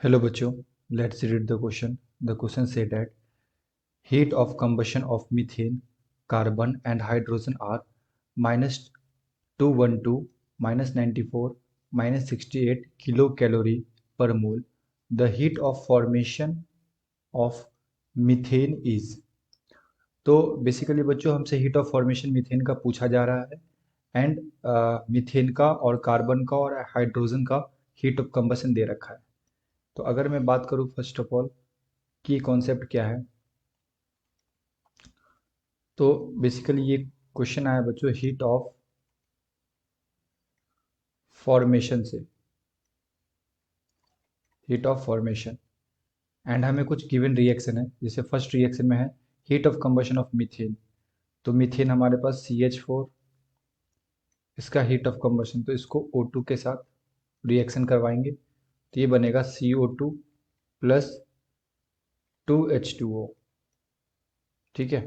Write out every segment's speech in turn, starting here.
Hello बच्चों, let's read the question. The question said that heat of combustion of methane, carbon and hydrogen are minus 212, minus 94, minus 68 kilocalorie per mole. The heat of formation of methane is। तो basically बच्चों हमसे heat of formation methane का पूछा जा रहा है and methane का और कार्बन का और हाइड्रोजन का हीट ऑफ कंबशन दे रखा है। तो अगर मैं बात करूँ फर्स्ट ऑफ ऑल कि कॉन्सेप्ट क्या है, तो बेसिकली ये क्वेश्चन आया बच्चों हीट ऑफ फॉर्मेशन से, हीट ऑफ फॉर्मेशन एंड हमें कुछ गिवन रिएक्शन है। जैसे फर्स्ट रिएक्शन में है heat of combustion of methane, तो मीथेन हमारे पास CH4, इसका हीट ऑफ कंबशन, तो इसको O2 के साथ रिएक्शन करवाएंगे तो ये बनेगा CO2 प्लस 2H2O। ठीक है,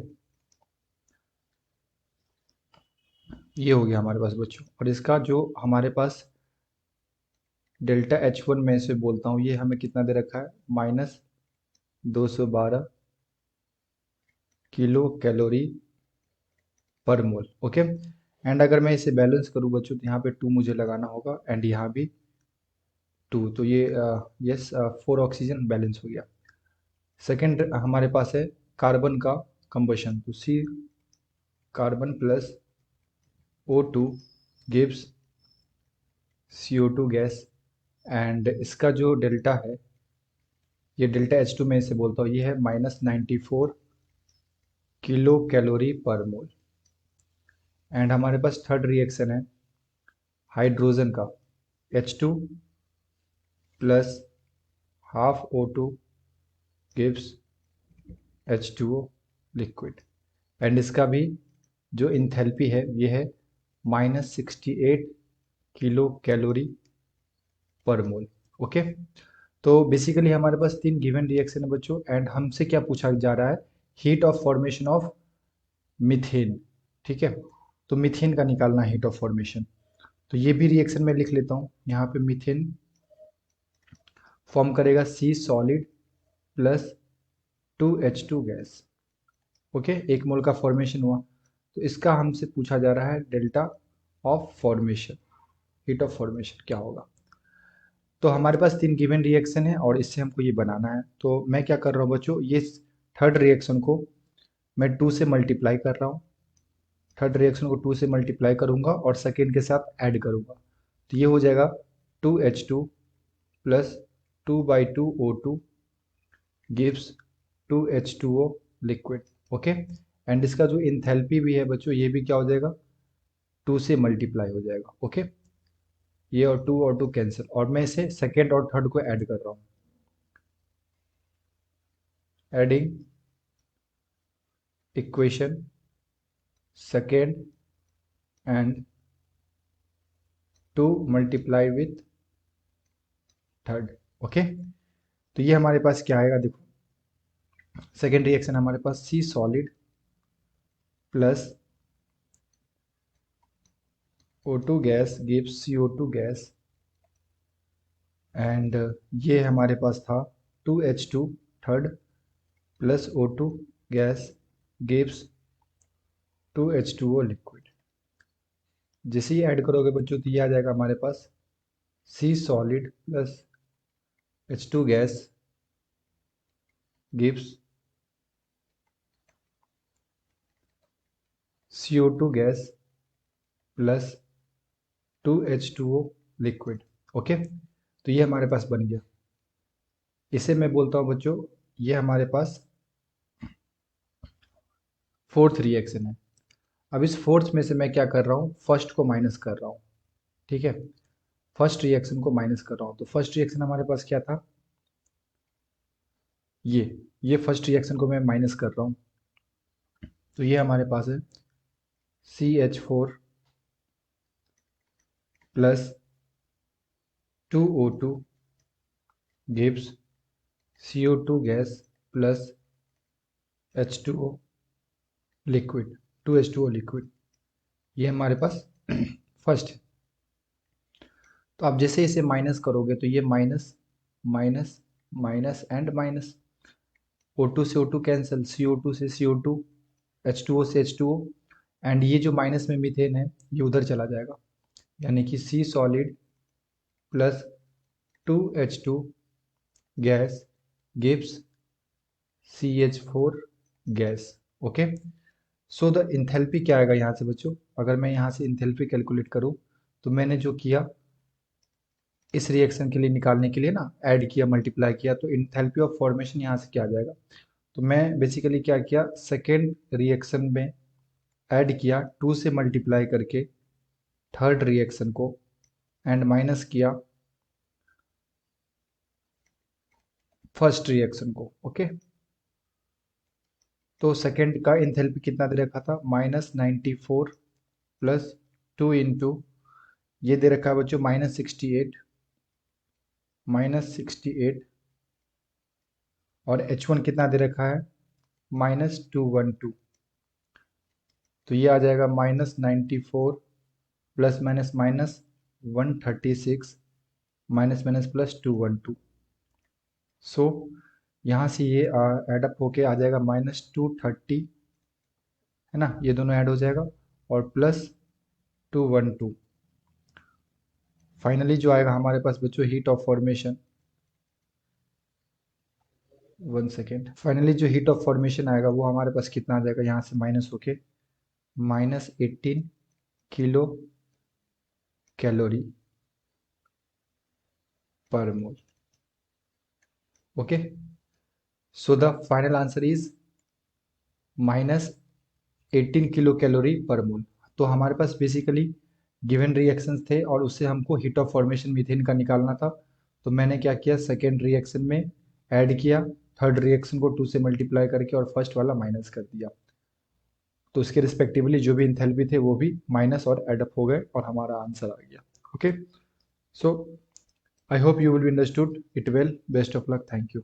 ये हो गया हमारे पास बच्चों। और इसका जो हमारे पास डेल्टा H1 में से बोलता हूँ, ये हमें कितना दे रखा है, minus 212 kilo calorie per mole. Okay, and अगर मैं इसे बैलेंस करूँ बच्चों तो यहाँ पे 2 मुझे लगाना होगा एंड यहाँ भी 2, तो ये यस 4 ऑक्सीजन बैलेंस हो गया। सेकेंड हमारे पास है कार्बन का कंबशन, तो C carbon plus O2 gives CO2 gas and इसका जो डेल्टा है, ये डेल्टा H2 में इसे बोलता हूँ, ये है minus 94 kilo calorie per mole. And हमारे पास थर्ड रिएक्शन है हाइड्रोजन का H2 plus half O2 gives H2O liquid and इसका भी जो इंथैल्पी है ये है minus 68 kilo calorie per mole. Okay, तो बेसिकली हमारे पास 3 गिवन रिएक्शन है बच्चों एंड हमसे क्या पूछा जा रहा है, heat of formation of methane. ठीक है, तो मीथेन का निकालना हीट ऑफ फॉर्मेशन, तो ये भी रिएक्शन में लिख लेता हूँ। यहाँ पे मीथेन फॉर्म करेगा C solid plus 2H2 gas. Okay, 1 mole का फॉर्मेशन हुआ, तो इसका हमसे पूछा जा रहा है delta of formation, heat of formation क्या होगा। तो हमारे पास 3 गिवन रिएक्शन है और इससे हमको ये बनाना है। तो मैं क्या कर रहा हूँ बच्चों, ये थर्ड रिएक्शन को मैं 2 से मल्टीप्लाई कर रहा हूँ, थर्ड रिएक्शन को 2 से मल्टीप्लाई करूंगा और सेकेंड के साथ ऐड करूंगा, तो ये हो जाएगा 2H2 plus 2/2O2 gives 2H2O liquid. Okay, and इसका जो इंथैल्पी भी है बच्चों, ये भी क्या हो जाएगा, 2 से मल्टीप्लाई हो जाएगा। ओके, ये और 2 कैंसिल, और मैं इसे सेकेंड और थर्ड को ऐड कर रहा हूँ, adding equation second and 2 multiply with third. Okay, तो ये हमारे पास क्या आएगा, देखो सेकेंड रिएक्शन हमारे पास C solid plus O2 gas gives CO2 gas and ये हमारे पास था 2H2 third plus O2 gas gives 2H2O liquid. जैसे ही ऐड करोगे बच्चों तो ये आ जाएगा हमारे पास C solid plus H2 gas gives CO2 gas plus 2H2O liquid. Okay, तो ये हमारे पास बन गया। इसे मैं बोलता हूँ बच्चों, ये हमारे पास फोर्थ रिएक्शन है। अब इस फोर्थ में से मैं क्या कर रहा हूँ, फर्स्ट को माइनस कर रहा हूँ। ठीक है, फर्स्ट रिएक्शन को माइनस कर रहा हूँ, तो फर्स्ट रिएक्शन हमारे पास क्या था, ये फर्स्ट रिएक्शन को मैं माइनस कर रहा हूँ, तो ये हमारे पास है CH4 plus 2O2 gives CO2 gas plus H2O liquid, 2H2O liquid. ये हमारे पास फर्स्ट है। तो आप जैसे इसे माइनस करोगे तो ये minus minus minus and minus, O2 से O2 कैंसिल, CO2 से CO2, H2O से H2O, एंड ये जो माइनस में मीथेन है ये उधर चला जाएगा, यानी कि C solid plus 2H2 gas gives CH4 gas. Okay, so the enthalpy क्या आएगा यहाँ से बच्चों, अगर मैं यहाँ से इंथैल्पी कैलकुलेट करूँ तो मैंने जो किया इस रिएक्शन के लिए निकालने के लिए ना, ऐड किया मल्टीप्लाई किया, तो इंथैल्पी ऑफ फॉर्मेशन यहाँ से क्या आ जाएगा। तो मैं बेसिकली क्या किया, सेकेंड रिएक्शन में ऐड किया 2 से मल्टीप्लाई करके थर्ड रिएक्शन को, एंड माइनस किया फर्स्ट रिएक्शन को। ओके, तो सेकेंड का इंथैल्पी कितना दे रखा था, -94 प्लस 2 इंटू, ये दे रखा है बच्चों -68, और H1 कितना दे रखा है, -212, तो ये आ जाएगा -94 plus minus minus 136 minus minus plus 212। सो यहाँ से ये एडअप होके आ जाएगा -230, है ना, ये दोनों ऐड हो जाएगा, और प्लस 212। फाइनली जो आएगा हमारे पास बच्चों heat of formation, 1 second, finally जो हीट ऑफ फॉर्मेशन आएगा वो हमारे पास कितना आ जाएगा, यहाँ से माइनस होके -18 kilocalorie per mole. Okay, so the final answer is -18 kilocalorie per mole. तो हमारे पास बेसिकली गिवन रिएक्शंस थे और उससे हमको हीट ऑफ फॉर्मेशन मीथेन का निकालना था। तो मैंने क्या किया, सेकेंड रिएक्शन में ऐड किया, थर्ड रिएक्शन को 2 से मल्टीप्लाई करके और फर्स्ट वाला माइनस कर दिया, तो उसके रिस्पेक्टिवली जो भी इंथैल्पी थे वो भी माइनस और एडअप हो गए और हमारा आंसर आ गया। Okay, so I hope you will be understood it well. Best of luck. Thank you.